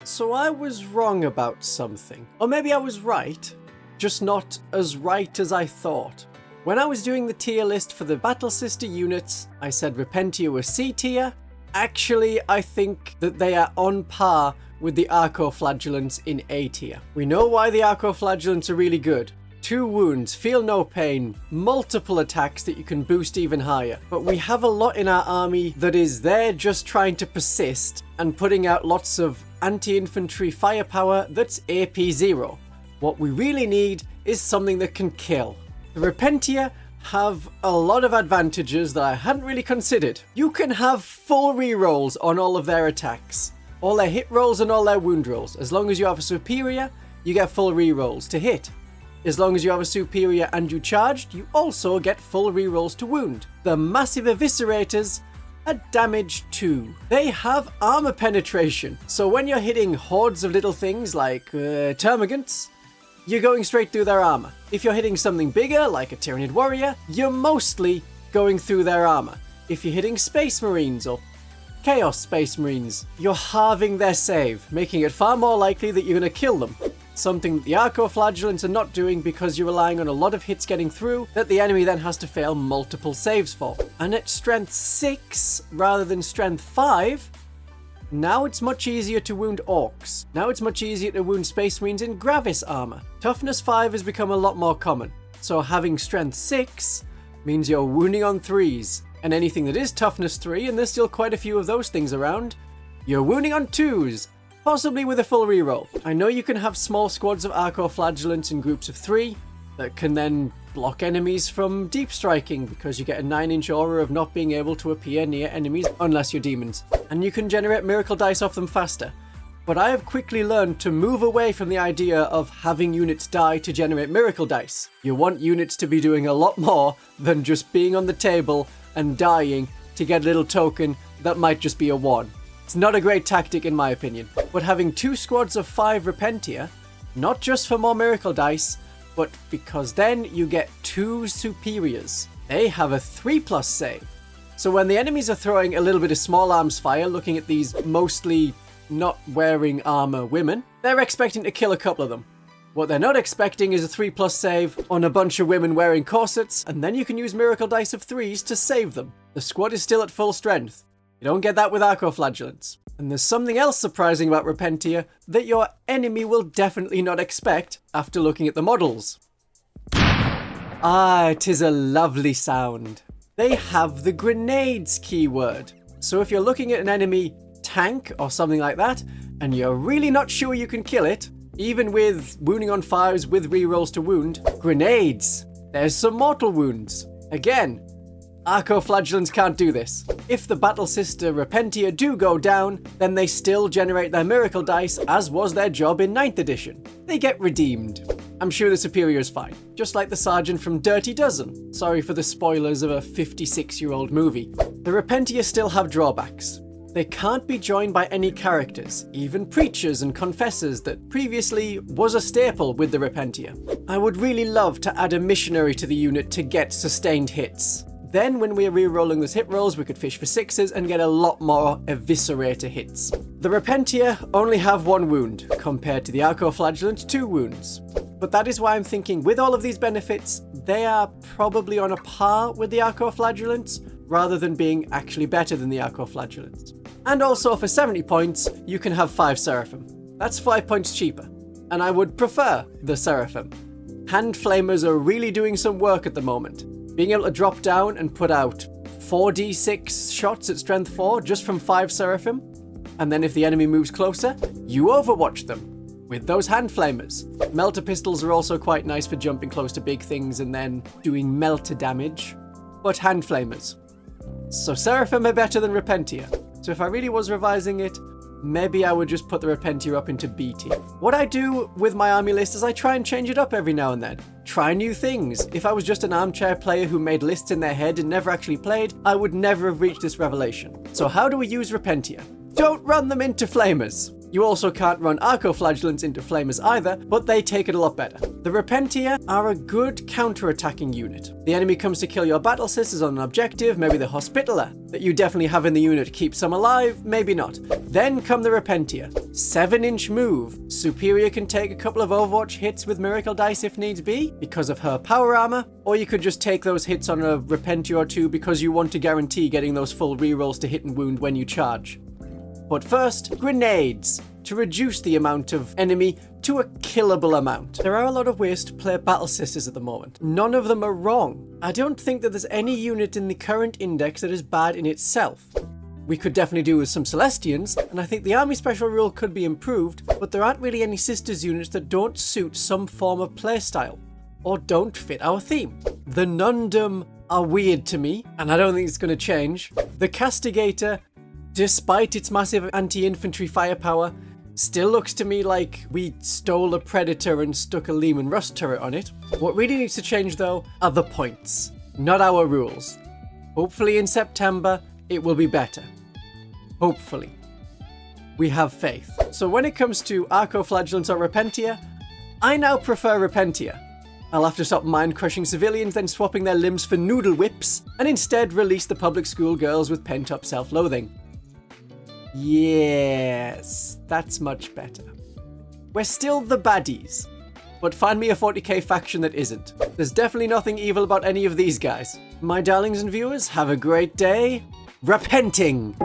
So I was wrong about something. Or maybe I was right, just not as right as I thought. When I was doing the tier list for the Battle Sister units, I said Repentia was C tier. Actually, I think that they are on par with the arco-flagellants in A tier. We know why the arco-flagellants are really good. 2 wounds, feel no pain, multiple attacks that you can boost even higher. But we have a lot in our army that is there just trying to persist and putting out lots of anti-infantry firepower that's AP 0. What we really need is something that can kill. The Repentia have a lot of advantages that I hadn't really considered. You can have full rerolls on all of their attacks. All their hit rolls and all their wound rolls. As long as you have a superior, you get full rerolls to hit. As long as you have a superior and you charged, you also get full rerolls to wound. The massive eviscerators are damage 2. They have armor penetration, so when you're hitting hordes of little things like termagants, you're going straight through their armor. If you're hitting something bigger, like a Tyranid warrior, you're mostly going through their armor. If you're hitting Space Marines or Chaos Space Marines, you're halving their save, making it far more likely that you're going to kill them. Something that the arco-flagellants are not doing because you're relying on a lot of hits getting through that the enemy then has to fail multiple saves for. And at strength 6 rather than strength 5, now it's much easier to wound orcs. Now it's much easier to wound Space Marines in Gravis armor. Toughness 5 has become a lot more common, so having strength 6 means you're wounding on 3s, and anything that is toughness 3, and there's still quite a few of those things around, you're wounding on 2s, possibly with a full reroll. I know you can have small squads of arco-flagellants in groups of 3 that can then block enemies from deep striking because you get a 9-inch aura of not being able to appear near enemies unless you're demons. And you can generate miracle dice off them faster. But I have quickly learned to move away from the idea of having units die to generate miracle dice. You want units to be doing a lot more than just being on the table and dying to get a little token that might just be a 1. It's not a great tactic in my opinion. But having 2 squads of 5 Repentia, not just for more miracle dice, but because then you get 2 superiors. They have a 3+ save. So when the enemies are throwing a little bit of small arms fire, looking at these mostly not wearing armor women, they're expecting to kill a couple of them. What they're not expecting is a 3+ save on a bunch of women wearing corsets, and then you can use miracle dice of 3s to save them. The squad is still at full strength. You don't get that with arco-flagellants. And there's something else surprising about Repentia that your enemy will definitely not expect after looking at the models. Ah, it is a lovely sound. They have the grenades keyword. So if you're looking at an enemy tank or something like that, and you're really not sure you can kill it, even with wounding on 5s with rerolls to wound, grenades. There's some mortal wounds. Again, arco-flagellants can't do this. If the Battle Sister Repentia do go down, then they still generate their miracle dice, as was their job in 9th edition. They get redeemed. I'm sure the superior is fine, just like the sergeant from Dirty Dozen. Sorry for the spoilers of a 56-year-old movie. The Repentia still have drawbacks. They can't be joined by any characters, even preachers and confessors that previously was a staple with the Repentia. I would really love to add a missionary to the unit to get sustained hits. Then when we're re-rolling those hit rolls, we could fish for 6s and get a lot more eviscerator hits. The Repentia only have 1 wound, compared to the arco-flagellants 2 wounds. But that is why I'm thinking with all of these benefits, they are probably on a par with the arco-flagellants, rather than being actually better than the arco-flagellants. And also for 70 points, you can have 5 Seraphim. That's 5 points cheaper. And I would prefer the Seraphim. Hand Flamers are really doing some work at the moment. Being able to drop down and put out 4d6 shots at strength 4 just from 5 Seraphim, and then if the enemy moves closer, you overwatch them with those hand flamers. Melter pistols are also quite nice for jumping close to big things and then doing melter damage, but hand flamers. So Seraphim are better than Repentia. So if I really was revising it, maybe I would just put the Repentia up into B tier. What I do with my army list is I try and change it up every now and then. Try new things. If I was just an armchair player who made lists in their head and never actually played, I would never have reached this revelation. So how do we use Repentia? Don't run them into flamers. You also can't run arco-flagellants into flamers either, but they take it a lot better. The Repentia are a good counter-attacking unit. The enemy comes to kill your battle sisters on an objective, maybe the Hospitaller, that you definitely have in the unit to keep some alive, maybe not. Then come the Repentia. 7-inch move. Superior can take a couple of Overwatch hits with Miracle Dice if needs be, because of her power armor, or you could just take those hits on a Repentia or two because you want to guarantee getting those full rerolls to hit and wound when you charge. But first, grenades, to reduce the amount of enemy to a killable amount. There are a lot of ways to play Battle Sisters at the moment. None of them are wrong. I don't think that there's any unit in the current index that is bad in itself. We could definitely do with some Celestians, and I think the Army Special rule could be improved, but there aren't really any Sisters units that don't suit some form of playstyle, or don't fit our theme. The Nundum are weird to me, and I don't think it's going to change. The Castigator, despite its massive anti-infantry firepower, still looks to me like we stole a Predator and stuck a Lehman Russ turret on it. What really needs to change though are the points, not our rules. Hopefully in September it will be better. Hopefully. We have faith. So when it comes to arco-flagellants or Repentia, I now prefer Repentia. I'll have to stop mind-crushing civilians, then swapping their limbs for noodle whips, and instead release the public school girls with pent-up self-loathing. Yes, that's much better. We're still the baddies, but find me a 40k faction that isn't. There's definitely nothing evil about any of these guys. My darlings and viewers, have a great day. Repenting!